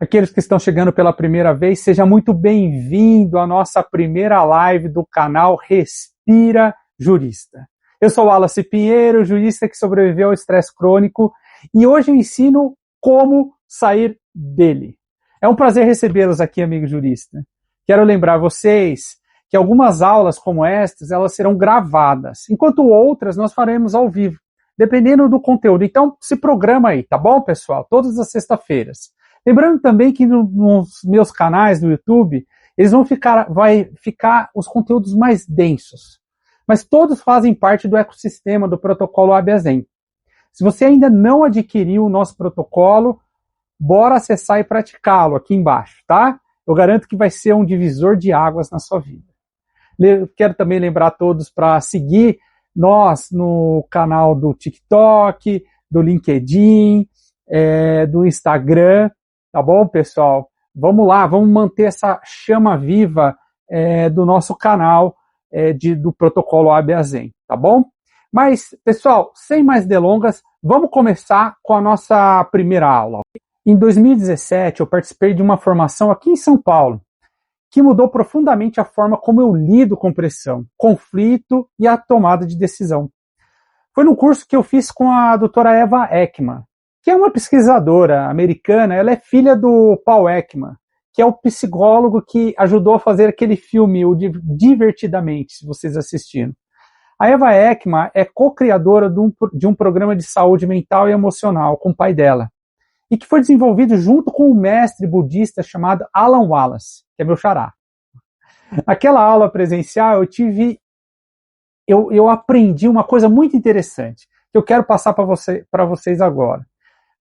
Aqueles que estão chegando pela primeira vez, seja muito bem-vindo à nossa primeira live do canal Respira Jurista. Eu sou o Wallace Pinheiro, jurista que sobreviveu ao estresse crônico, e hoje eu ensino como sair dele. É um prazer recebê-los aqui, amigo jurista. Quero lembrar vocês que algumas aulas como estas, elas serão gravadas, enquanto outras nós faremos ao vivo, dependendo do conteúdo. Então, se programa aí, tá bom, pessoal? Todas as sextas-feiras. Lembrando também que nos meus canais no YouTube, vai ficar os conteúdos mais densos. Mas todos fazem parte do ecossistema do protocolo ABAZEN. Se você ainda não adquiriu o nosso protocolo, bora acessar e praticá-lo aqui embaixo, tá? Eu garanto que vai ser um divisor de águas na sua vida. Quero também lembrar a todos para seguir nós no canal do TikTok, do LinkedIn, do Instagram. Tá bom, pessoal? Vamos lá, vamos manter essa chama viva do nosso canal do protocolo ABAZEN, tá bom? Mas, pessoal, sem mais delongas, vamos começar com a nossa primeira aula. Em 2017, eu participei de uma formação aqui em São Paulo, que mudou profundamente a forma como eu lido com pressão, conflito e a tomada de decisão. Foi num curso que eu fiz com a doutora Eva Ekman, que é uma pesquisadora americana. Ela é filha do Paul Ekman, que é o psicólogo que ajudou a fazer aquele filme, o Divertidamente, se vocês assistiram. A Eva Ekman é co-criadora de um programa de saúde mental e emocional com o pai dela, e que foi desenvolvido junto com um mestre budista chamado Alan Wallace, que é meu xará. Naquela aula presencial, eu aprendi uma coisa muito interessante, que eu quero passar para vocês agora.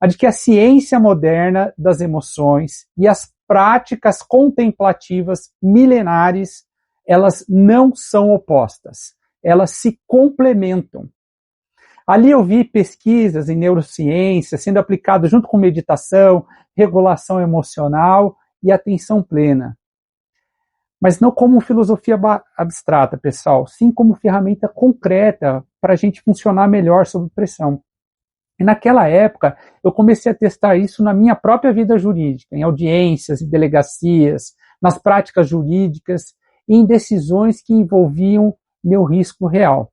A de que a ciência moderna das emoções e as práticas contemplativas milenares, elas não são opostas, elas se complementam. Ali eu vi pesquisas em neurociência sendo aplicadas junto com meditação, regulação emocional e atenção plena. Mas não como filosofia abstrata, pessoal, sim como ferramenta concreta para a gente funcionar melhor sob pressão. E naquela época, eu comecei a testar isso na minha própria vida jurídica, em audiências e delegacias, nas práticas jurídicas e em decisões que envolviam meu risco real.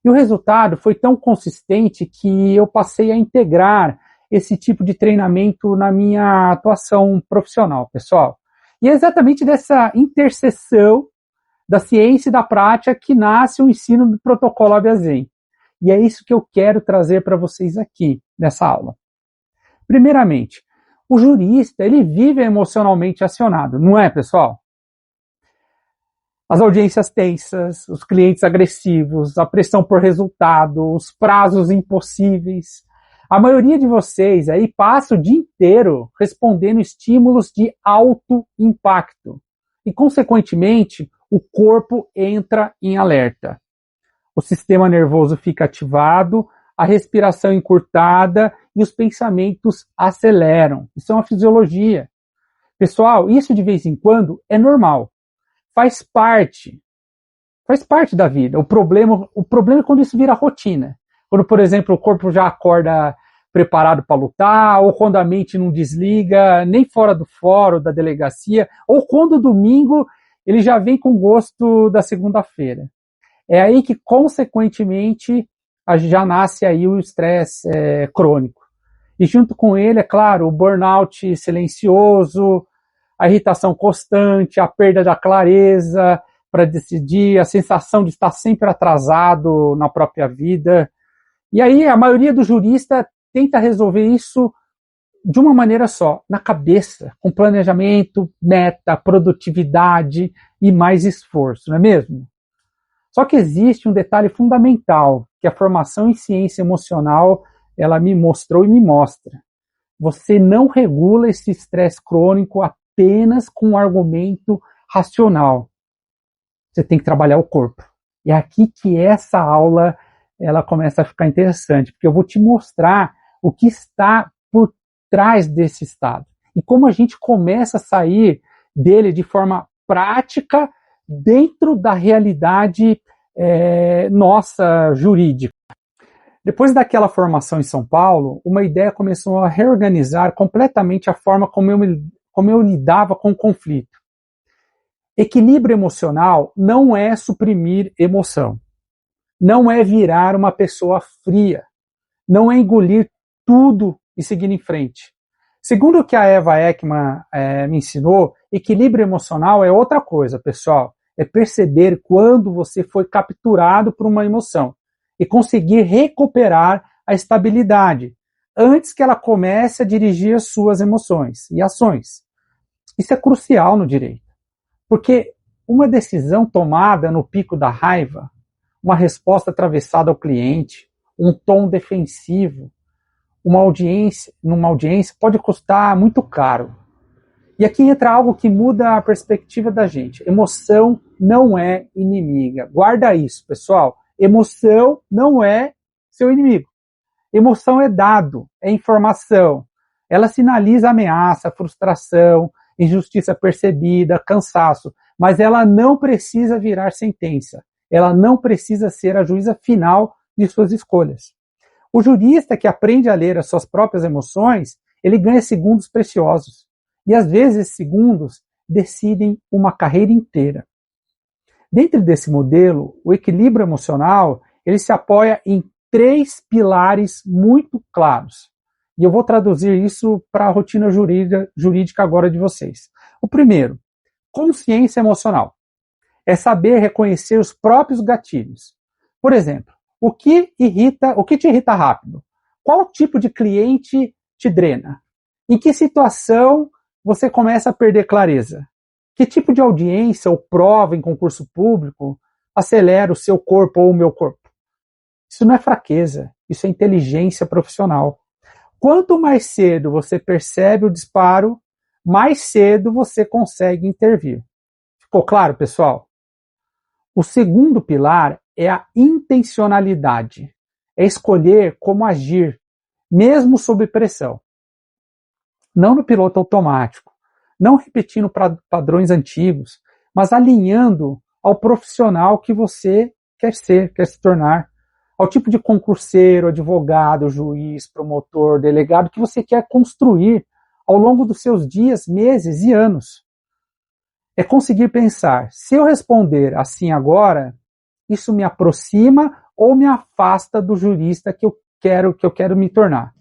E o resultado foi tão consistente que eu passei a integrar esse tipo de treinamento na minha atuação profissional, pessoal. E é exatamente dessa interseção da ciência e da prática que nasce o ensino do protocolo ABAZEN. E é isso que eu quero trazer para vocês aqui, nessa aula. Primeiramente, o jurista, ele vive emocionalmente acionado, não é, pessoal? As audiências tensas, os clientes agressivos, a pressão por resultado, os prazos impossíveis. A maioria de vocês aí passa o dia inteiro respondendo estímulos de alto impacto. E, consequentemente, o corpo entra em alerta. O sistema nervoso fica ativado, a respiração encurtada e os pensamentos aceleram. Isso é uma fisiologia. Pessoal, isso de vez em quando é normal. Faz parte da vida. O problema é quando isso vira rotina. Quando, por exemplo, o corpo já acorda preparado para lutar, ou quando a mente não desliga, nem fora do fórum, da delegacia, ou quando o domingo ele já vem com gosto da segunda-feira. É aí que, consequentemente, já nasce aí o estresse crônico. E junto com ele, é claro, o burnout silencioso, a irritação constante, a perda da clareza para decidir, a sensação de estar sempre atrasado na própria vida. E aí a maioria dos juristas tenta resolver isso de uma maneira só, na cabeça, com planejamento, meta, produtividade e mais esforço, não é mesmo? Só que existe um detalhe fundamental que a formação em ciência emocional ela me mostrou e me mostra. Você não regula esse estresse crônico apenas com um argumento racional. Você tem que trabalhar o corpo. E é aqui que essa aula ela começa a ficar interessante, porque eu vou te mostrar o que está por trás desse estado e como a gente começa a sair dele de forma prática dentro da realidade nossa jurídica. Depois daquela formação em São Paulo, uma ideia começou a reorganizar completamente a forma como eu lidava com o conflito. Equilíbrio emocional não é suprimir emoção, não é virar uma pessoa fria, não é engolir tudo e seguir em frente. Segundo o que a Eva Ekman me ensinou, equilíbrio emocional é outra coisa, pessoal. É perceber quando você foi capturado por uma emoção e conseguir recuperar a estabilidade antes que ela comece a dirigir as suas emoções e ações. Isso é crucial no direito, porque uma decisão tomada no pico da raiva, uma resposta atravessada ao cliente, um tom defensivo, numa audiência pode custar muito caro. E aqui entra algo que muda a perspectiva da gente. Emoção não é inimiga. Guarda isso, pessoal. Emoção não é seu inimigo. Emoção é dado, é informação. Ela sinaliza ameaça, frustração, injustiça percebida, cansaço. Mas ela não precisa virar sentença. Ela não precisa ser a juíza final de suas escolhas. O jurista que aprende a ler as suas próprias emoções, ele ganha segundos preciosos. E às vezes esses segundos decidem uma carreira inteira. Dentro desse modelo, o equilíbrio emocional, ele se apoia em 3 pilares muito claros. E eu vou traduzir isso para a rotina jurídica agora de vocês. O primeiro, consciência emocional. É saber reconhecer os próprios gatilhos. Por exemplo, o que te irrita rápido? Qual tipo de cliente te drena? Em que situação você começa a perder clareza? Que tipo de audiência ou prova em concurso público acelera o seu corpo ou o meu corpo? Isso não é fraqueza, isso é inteligência profissional. Quanto mais cedo você percebe o disparo, mais cedo você consegue intervir. Ficou claro, pessoal? O segundo pilar é a intencionalidade. É escolher como agir, mesmo sob pressão. Não no piloto automático, não repetindo padrões antigos, mas alinhando ao profissional que você quer ser, quer se tornar, ao tipo de concurseiro, advogado, juiz, promotor, delegado que você quer construir ao longo dos seus dias, meses e anos. É conseguir pensar, se eu responder assim agora, isso me aproxima ou me afasta do jurista que eu quero me tornar.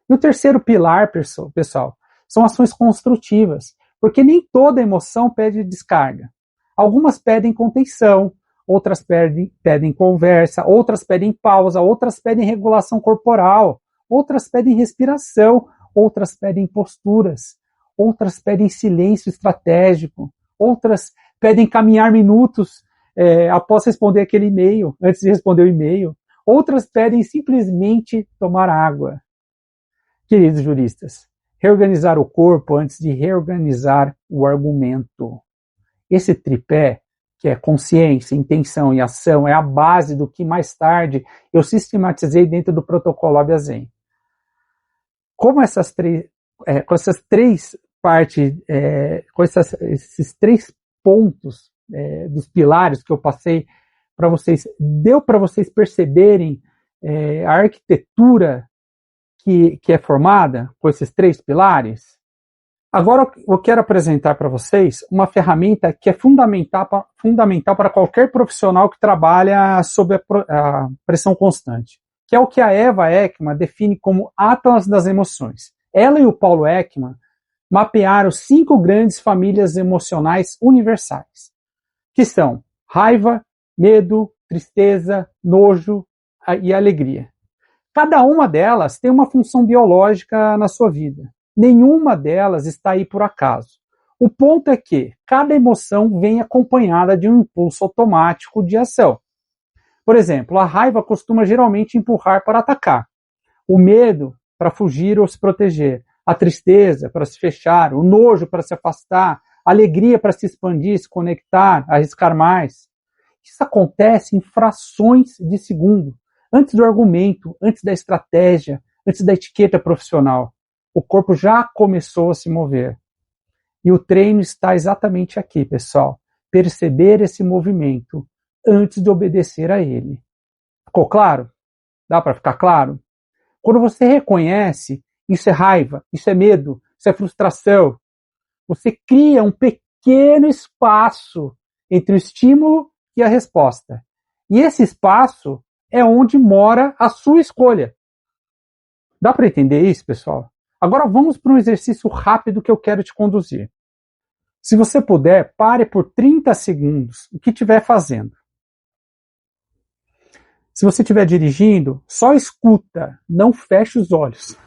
E o terceiro pilar, pessoal, são ações construtivas, porque nem toda emoção pede descarga. Algumas pedem contenção, outras pedem conversa, outras pedem pausa, outras pedem regulação corporal, outras pedem respiração, outras pedem posturas, outras pedem silêncio estratégico, outras pedem caminhar minutos após responder aquele e-mail, antes de responder o e-mail, outras pedem simplesmente tomar água. Queridos juristas, reorganizar o corpo antes de reorganizar o argumento. Esse tripé, que é consciência, intenção e ação, é a base do que mais tarde eu sistematizei dentro do protocolo Habeas Corpus. Como com essas três partes, esses 3 pontos dos pilares que eu passei para vocês, deu para vocês perceberem a arquitetura que é formada com esses 3 pilares? Agora eu quero apresentar para vocês uma ferramenta que é fundamental para qualquer profissional que trabalha sob a pressão constante, que é o que a Eva Ekman define como Atlas das Emoções. Ela e o Paulo Ekman mapearam 5 grandes famílias emocionais universais, que são raiva, medo, tristeza, nojo e alegria. Cada uma delas tem uma função biológica na sua vida. Nenhuma delas está aí por acaso. O ponto é que cada emoção vem acompanhada de um impulso automático de ação. Por exemplo, a raiva costuma geralmente empurrar para atacar. O medo para fugir ou se proteger. A tristeza para se fechar. O nojo para se afastar. A alegria para se expandir, se conectar, arriscar mais. Isso acontece em frações de segundo. Antes do argumento, antes da estratégia, antes da etiqueta profissional. O corpo já começou a se mover. E o treino está exatamente aqui, pessoal. Perceber esse movimento antes de obedecer a ele. Ficou claro? Dá para ficar claro? Quando você reconhece, isso é raiva, isso é medo, isso é frustração, você cria um pequeno espaço entre o estímulo e a resposta. E esse espaço é onde mora a sua escolha. Dá para entender isso, pessoal? Agora vamos para um exercício rápido que eu quero te conduzir. Se você puder, pare por 30 segundos o que estiver fazendo. Se você estiver dirigindo, só escuta, não feche os olhos.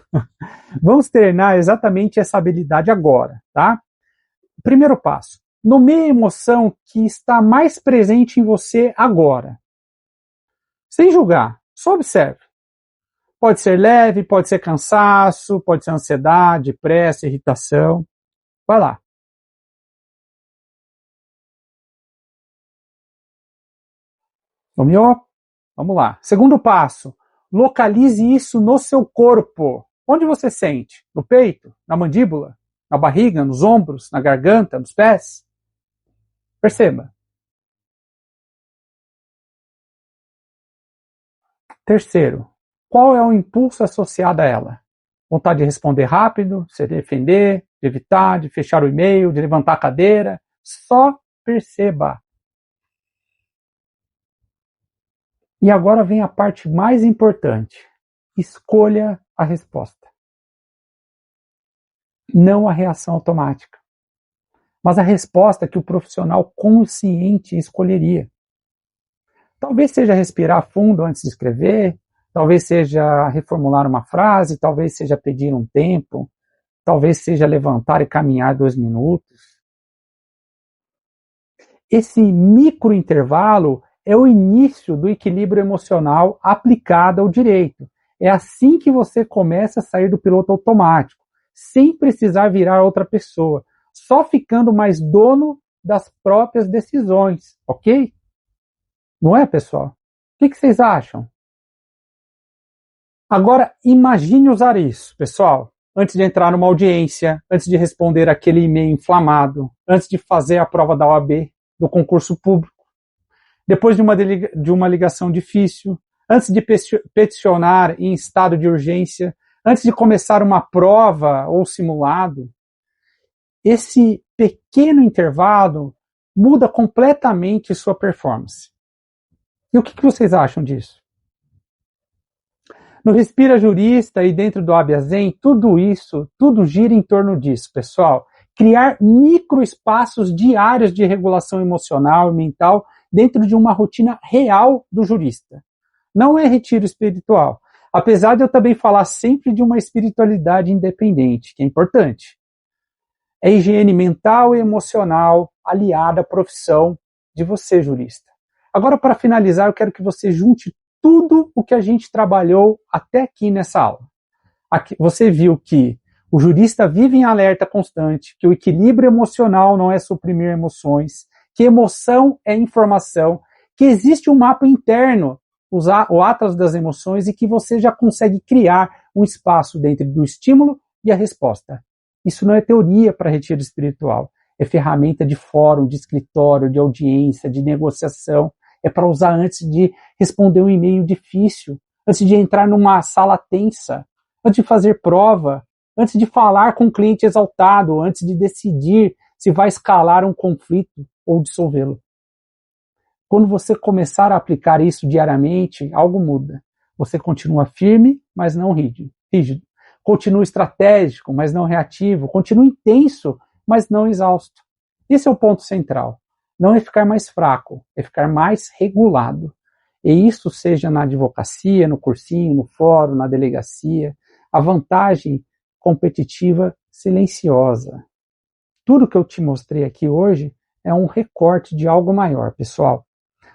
Vamos treinar exatamente essa habilidade agora, tá? Primeiro passo. Nomeie a emoção que está mais presente em você agora. Sem julgar, só observe. Pode ser leve, pode ser cansaço, pode ser ansiedade, pressa, irritação. Vai lá. Nomeou? Vamos lá. Segundo passo. Localize isso no seu corpo. Onde você sente? No peito? Na mandíbula? Na barriga? Nos ombros? Na garganta? Nos pés? Perceba. Terceiro. Qual é o impulso associado a ela? Vontade de responder rápido, se defender, de evitar, de fechar o e-mail, de levantar a cadeira. Só perceba. E agora vem a parte mais importante. Escolha a resposta. Não a reação automática, mas a resposta que o profissional consciente escolheria. Talvez seja respirar fundo antes de escrever, talvez seja reformular uma frase, talvez seja pedir um tempo, talvez seja levantar e caminhar 2 minutos. Esse microintervalo é o início do equilíbrio emocional aplicado ao direito. É assim que você começa a sair do piloto automático, sem precisar virar outra pessoa, só ficando mais dono das próprias decisões, ok? Não é, pessoal? O que vocês acham? Agora, imagine usar isso, pessoal, antes de entrar numa audiência, antes de responder aquele e-mail inflamado, antes de fazer a prova da OAB, do concurso público, depois de uma ligação difícil, antes de peticionar em estado de urgência, antes de começar uma prova ou simulado. Esse pequeno intervalo muda completamente sua performance. E o que vocês acham disso? No Respira Jurista e dentro do Habeas Zen, tudo gira em torno disso, pessoal. Criar microespaços diários de regulação emocional e mental dentro de uma rotina real do jurista. Não é retiro espiritual. Apesar de eu também falar sempre de uma espiritualidade independente, que é importante. É higiene mental e emocional aliada à profissão de você, jurista. Agora, para finalizar, eu quero que você junte tudo o que a gente trabalhou até aqui nessa aula. Aqui, você viu que o jurista vive em alerta constante, que o equilíbrio emocional não é suprimir emoções, que emoção é informação, que existe um mapa interno, o Atlas das Emoções, e que você já consegue criar um espaço dentro do estímulo e a resposta. Isso não é teoria para retiro espiritual, é ferramenta de fórum, de escritório, de audiência, de negociação, é para usar antes de responder um e-mail difícil, antes de entrar numa sala tensa, antes de fazer prova, antes de falar com um cliente exaltado, antes de decidir se vai escalar um conflito ou dissolvê-lo. Quando você começar a aplicar isso diariamente, algo muda. Você continua firme, mas não rígido. Continua estratégico, mas não reativo. Continua intenso, mas não exausto. Esse é o ponto central. Não é ficar mais fraco, é ficar mais regulado. E isso seja na advocacia, no cursinho, no fórum, na delegacia. A vantagem competitiva silenciosa. Tudo que eu te mostrei aqui hoje é um recorte de algo maior, pessoal.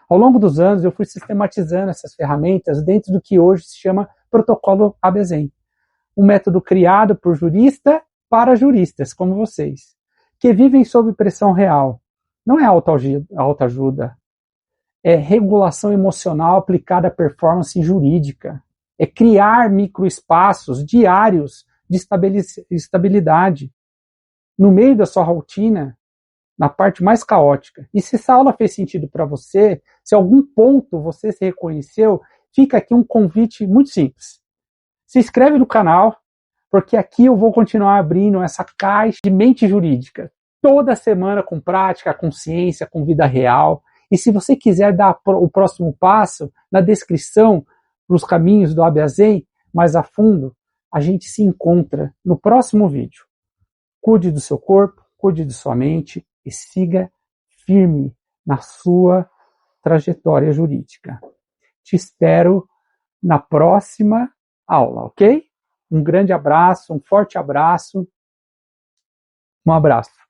Ao longo dos anos, eu fui sistematizando essas ferramentas dentro do que hoje se chama protocolo Habeas Zen. Um método criado por jurista para juristas, como vocês, que vivem sob pressão real. Não é autoajuda, é regulação emocional aplicada à performance jurídica. É criar microespaços diários de estabilidade no meio da sua rotina, na parte mais caótica. E se essa aula fez sentido para você, se algum ponto você se reconheceu, fica aqui um convite muito simples. Se inscreve no canal, porque aqui eu vou continuar abrindo essa caixa de mente jurídica. Toda semana com prática, com ciência, com vida real. E se você quiser dar o próximo passo, na descrição, para os caminhos do habeas Zain, mais a fundo, a gente se encontra no próximo vídeo. Cuide do seu corpo, cuide de sua mente e siga firme na sua trajetória jurídica. Te espero na próxima aula, ok? Um grande abraço, um forte abraço. Um abraço.